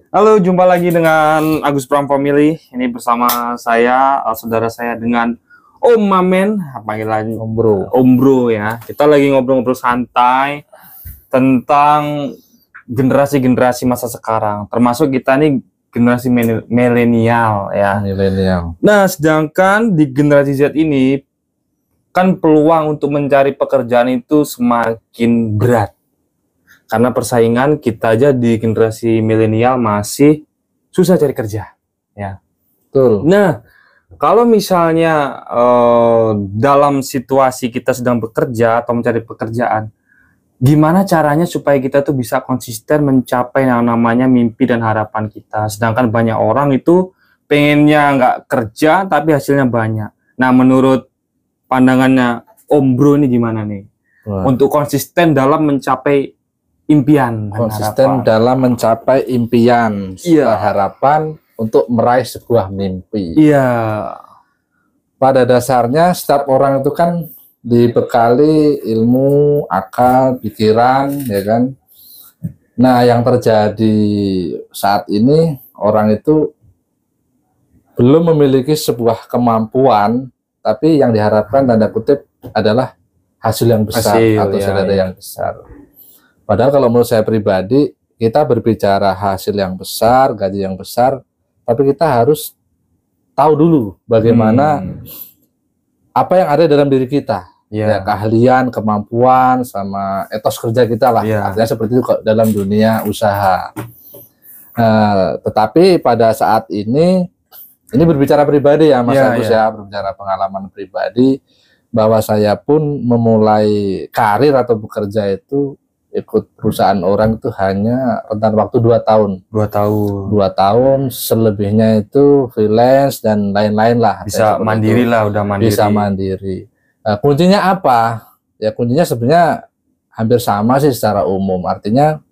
Halo, jumpa lagi dengan Agus Pram Family. Ini bersama saya, saudara saya dengan Om Mamen, panggilan Om Bro ya. Kita lagi ngobrol-ngobrol santai tentang generasi-generasi masa sekarang. Termasuk kita nih generasi milenial ya. Milenial. Nah, sedangkan di generasi Z ini kan peluang untuk mencari pekerjaan itu semakin berat. Karena persaingan kita aja di generasi milenial masih susah cari kerja, ya. Betul. Nah, kalau misalnya dalam situasi kita sedang bekerja atau mencari pekerjaan, gimana caranya supaya kita tuh bisa konsisten mencapai yang namanya mimpi dan harapan kita? Sedangkan banyak orang itu pengennya nggak kerja tapi hasilnya banyak. Nah, menurut pandangannya Om Bro ini gimana nih? Untuk konsisten dalam mencapai impian, konsisten dalam mencapai impian, harapan untuk meraih sebuah mimpi. Iya. Pada dasarnya setiap orang itu kan dibekali ilmu, akal, pikiran, ya kan. Nah, yang terjadi saat ini orang itu belum memiliki sebuah kemampuan, tapi yang diharapkan tanda kutip adalah hasil yang besar atau saudara yang besar. Padahal kalau menurut saya pribadi, kita berbicara hasil yang besar, gaji yang besar, tapi kita harus tahu dulu bagaimana apa yang ada dalam diri kita. Ya, keahlian, kemampuan, sama etos kerja kita lah. Artinya seperti itu dalam dunia usaha. Tetapi pada saat ini berbicara pribadi ya Mas Agus ya, berbicara pengalaman pribadi, bahwa saya pun memulai karir atau bekerja itu ikut perusahaan orang itu hanya rentan waktu 2 tahun. 2 tahun, selebihnya itu freelance dan lain-lain lah. Bisa mandiri lah, udah mandiri. Bisa mandiri. Kuncinya apa? Ya kuncinya sebenarnya hampir sama sih secara umum. Artinya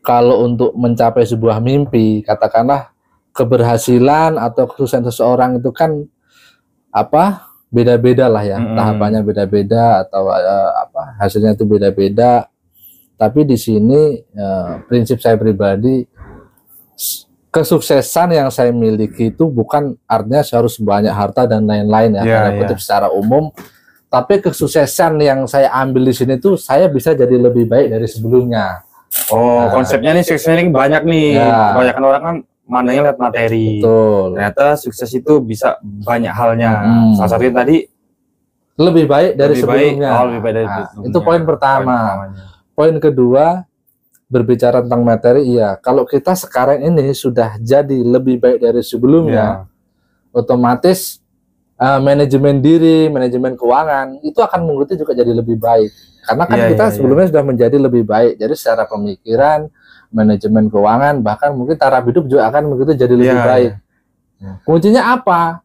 kalau untuk mencapai sebuah mimpi, katakanlah keberhasilan atau kesuksesan seseorang itu kan beda-beda lah ya, tahapannya beda-beda atau hasilnya itu beda-beda. Tapi di sini prinsip saya pribadi, kesuksesan yang saya miliki itu bukan artinya saya harus banyak harta dan lain-lain ya, kutip secara umum. Tapi kesuksesan yang saya ambil di sini tuh saya bisa jadi lebih baik dari sebelumnya. Konsepnya nih sukses ini banyak nih. Kebanyakan orang kan mandangnya lihat materi. Betul. Ternyata sukses itu bisa banyak halnya. Salah satunya tadi lebih baik dari sebelumnya. Lebih baik dari sebelumnya. Itu poin pertama. Poin kedua, berbicara tentang materi, kalau kita sekarang ini sudah jadi lebih baik dari sebelumnya, otomatis manajemen diri, manajemen keuangan itu akan mengikuti juga jadi lebih baik. Karena kan kita sebelumnya sudah menjadi lebih baik. Jadi secara pemikiran, manajemen keuangan, bahkan mungkin taraf hidup juga akan begitu jadi lebih baik. Kuncinya apa?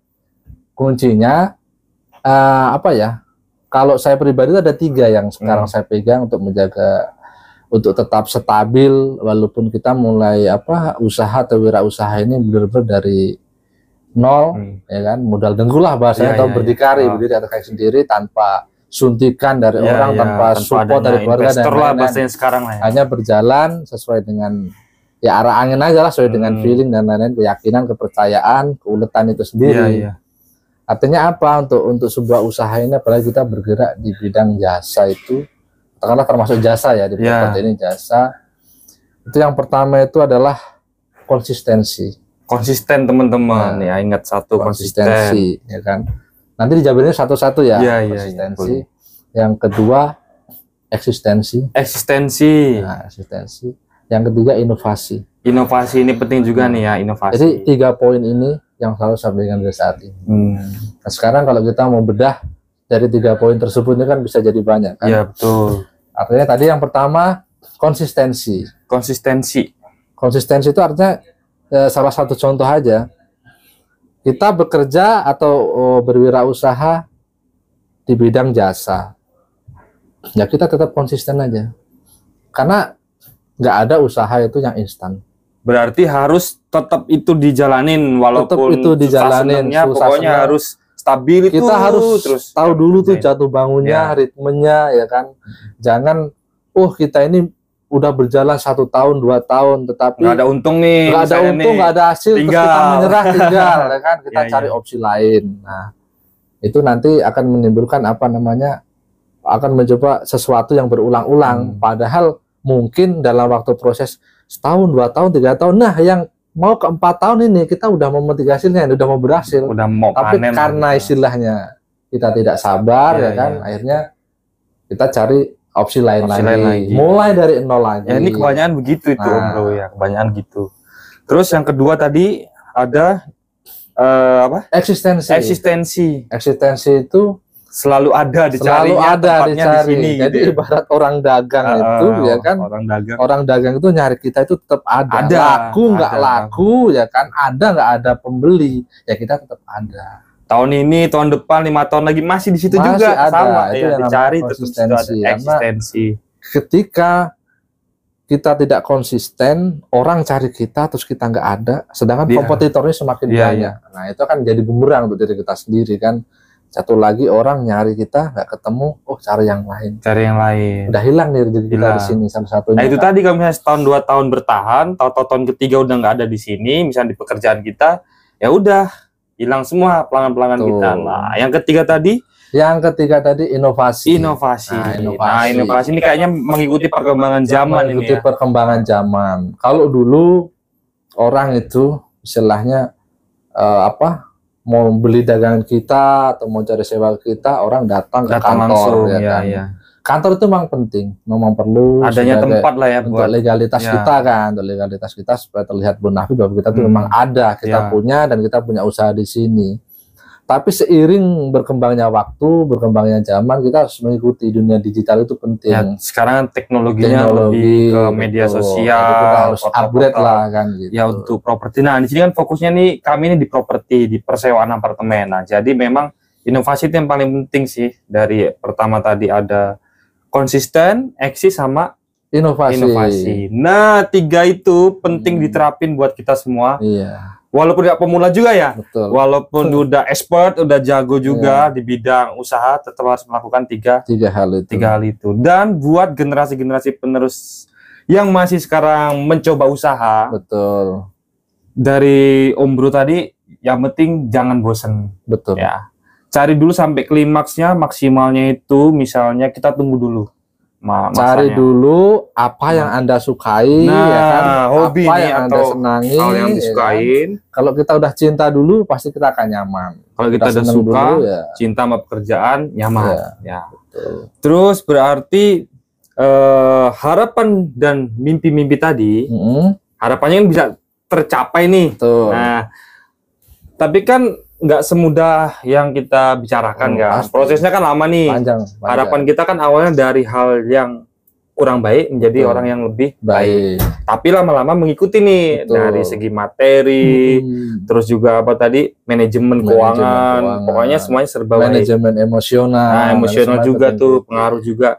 Kuncinya kalau saya pribadi itu ada 3 yang sekarang saya pegang untuk menjaga, untuk tetap stabil walaupun kita mulai usaha atau wirausaha ini benar-benar dari nol, ya kan, modal dengkul lah bahasanya, atau berdikari berdiri atas kaki sendiri tanpa suntikan dari orang, tanpa support dari keluarga dan lain-lain. Sekarang hanya berjalan sesuai dengan arah angin aja lah, sesuai dengan feeling dan lain-lain, keyakinan, kepercayaan, keuletan itu sendiri. Artinya apa, untuk sebuah usaha ini, apalagi kita bergerak di bidang jasa itu, katakanlah termasuk jasa ya, di bidang ini jasa, itu yang pertama itu adalah konsistensi. Konsisten teman-teman, ingat satu, konsistensi, ya kan. Nanti dijabarinnya satu-satu ya, konsistensi. Yang kedua eksistensi. Nah, eksistensi. Yang ketiga inovasi. Inovasi ini penting juga nih ya, inovasi. Jadi 3 poin ini yang selalu saya berikan dari saat ini. Nah, sekarang kalau kita mau bedah dari 3 poin tersebut ini kan bisa jadi banyak kan. Iya, betul. Artinya tadi yang pertama konsistensi. Konsistensi itu artinya salah satu contoh aja. Kita bekerja atau berwirausaha di bidang jasa. Ya kita tetap konsisten aja. Karena nggak ada usaha itu yang instan. Berarti harus tetap itu dijalanin walaupun tetap itu dijalanin, pokoknya harus stabil itu. Kita harus terus tahu dulu tuh jatuh bangunnya, ritmenya, ya kan. Jangan kita ini udah berjalan 1 tahun 2 tahun, tetapi nggak ada untung nih, nggak ada untung, nggak ada hasil, terus tinggal. kita menyerah, tinggal, ya kan? Kita Iya, cari iya. opsi lain. Nah, itu nanti akan menimbulkan apa namanya? Akan mencoba sesuatu yang berulang-ulang. Padahal mungkin dalam waktu proses setahun, 2 tahun, 3 tahun, nah yang mau ke 4 tahun ini kita udah mau memetik hasilnya, udah mau berhasil. Udah mau Tapi panen karena lah kita. istilahnya kita tidak sabar, Iya, ya kan? iya. Akhirnya kita cari opsi lain, Opsi lagi. lain lagi. Mulai dari nol lagi. Ya, ini kebanyakan begitu itu Om Nah. Bro ya, kebanyakan gitu. Terus yang kedua tadi ada apa? Eksistensi. Eksistensi itu Selalu ada dicari, selalu ada tempatnya dicari. di sini. Jadi gitu. ibarat orang dagang itu, ya kan? Orang dagang. Orang dagang itu nyari kita itu tetap ada. Ada, Laku nggak ada. laku, ya kan? Ada nggak ada pembeli, ya kita tetap ada. Tahun ini, tahun depan, 5 tahun lagi masih di situ Masih juga ada. sama. Itu Ya, yang namanya dicari tetap situ ada konsistensi. Karena eksistensi. Ketika kita tidak konsisten, orang cari kita terus kita nggak ada, sedangkan Iya. kompetitornya semakin Iya, banyak. Nah, itu kan jadi bumerang untuk diri kita sendiri kan. Satu lagi orang nyari kita nggak ketemu, oh cari yang lain. Cari yang lain. Udah hilang nih rezeki kita Hilang. di sini salah satunya. Nah itu kan. tadi kalau misalnya setahun 2 tahun bertahan, tahu-tahu tahun ketiga udah nggak ada di sini, misalnya di pekerjaan kita, ya udah hilang semua pelanggan-pelanggan Betul. kita. Nah yang ketiga tadi Yang ketiga tadi inovasi. inovasi. Nah, Nah inovasi ini kayaknya mengikuti perkembangan zaman ini Mengikuti ya. perkembangan zaman. Kalau dulu orang itu istilahnya mau beli dagangan kita atau mau cari sewa kita, orang datang ke Datang kantor, langsung ya ya, kan. ya. Kantor itu memang penting, memang perlu Adanya sebagai- tempat lah ya untuk buat legalitas ya. kita kan, untuk legalitas kita supaya terlihat bonafit bahwa kita tuh Hmm. memang ada, kita Ya. punya dan kita punya usaha di sini. Tapi seiring berkembangnya waktu, berkembangnya zaman, kita harus mengikuti dunia digital itu penting. ya sekarang teknologinya lebih ke media betul. sosial, Jadi kita harus portal-portal. upgrade lah kan gitu. Ya untuk properti. Nah di sini kan fokusnya nih kami ini di properti, di persewaan apartemen. Nah jadi memang inovasi itu yang paling penting sih. Dari pertama tadi ada konsisten, eksis sama inovasi. Nah 3 itu penting diterapin buat kita semua. Iya, Walaupun nggak pemula juga ya, betul. walaupun udah expert, udah jago juga di bidang usaha, tetap harus melakukan 3 hal itu. Dan buat generasi-generasi penerus yang masih sekarang mencoba usaha, Betul, dari Om Bro tadi, yang penting jangan bosen betul. ya. Cari dulu sampai klimaksnya, maksimalnya itu misalnya kita tunggu dulu. Cari dulu apa yang Anda sukai, Nah, ya kan? hobi apa nih yang Anda atau senangi, hal yang ya kan? disukain. Kalau kita udah cinta dulu, pasti kita akan nyaman. Kalau kita udah seneng suka, dulu, ya. cinta sama pekerjaan, nyaman. Ya. Betul. Terus berarti harapan dan mimpi-mimpi tadi, harapannya kan bisa tercapai nih. Betul. Nah, tapi kan nggak semudah yang kita bicarakan kan. Pasti. Prosesnya kan lama nih. Panjang. Harapan kita kan awalnya dari hal yang kurang baik menjadi Betul. orang yang lebih baik. Baik. Tapi lama-lama mengikuti nih Betul. dari segi materi, terus juga apa tadi manajemen keuangan. Pokoknya semuanya serba baik. Manajemen emosional. Nah, emosional semuanya juga penting. tuh pengaruh juga.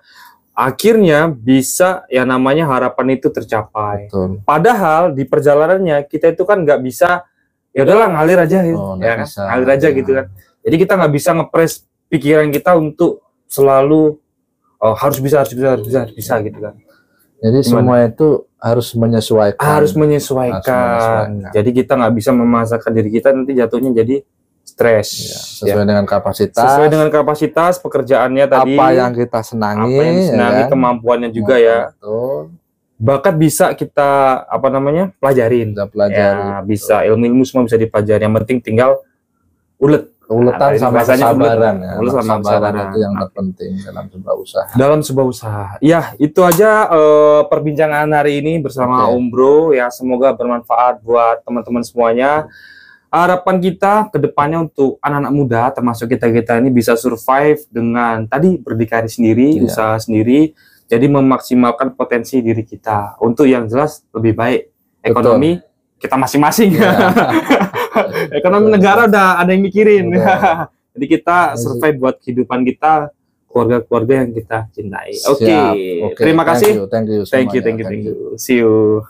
Akhirnya bisa yang namanya harapan itu tercapai. Betul. Padahal di perjalanannya kita itu kan nggak bisa ya udahlah ngalir aja gitu, Oh, nggak ya kan? bisa. Ngalir aja gitu kan. Jadi kita nggak bisa ngepres pikiran kita untuk selalu harus bisa gitu kan. Jadi Gimana? semua itu harus menyesuaikan. Harus menyesuaikan. Jadi kita nggak bisa memaksakan diri kita, nanti jatuhnya jadi stres. Ya, Ya. sesuai dengan kapasitas. Sesuai dengan kapasitas pekerjaannya tadi. apa yang kita senangi, apa yang disenangi, ya kan? kemampuannya juga ya. Betul. Bakat bisa kita pelajarin. Kita pelajari. Ya, bisa ilmu-ilmu semua bisa dipelajari. Yang penting tinggal ulet. Uletan Nah, sama bahasanya kesabaran ulet. ya. Ulet sama kesabaran. itu yang terpenting dalam sebuah usaha. Dalam sebuah usaha. Ya, itu aja perbincangan hari ini bersama Oke. Om Bro. Ya, semoga bermanfaat buat teman-teman semuanya. Harapan kita ke depannya untuk anak-anak muda, termasuk kita-kita ini bisa survive dengan tadi berdikari sendiri, Iya. usaha sendiri. Jadi memaksimalkan potensi diri kita. Untuk yang jelas lebih baik ekonomi kita masing-masing. Ya. Ekonomi negara udah ada yang mikirin. Udah. Jadi kita survive buat kehidupan kita, keluarga-keluarga yang kita cintai. Oke. Siap. Oke. Terima kasih. Thank you Thank you. semuanya. See you.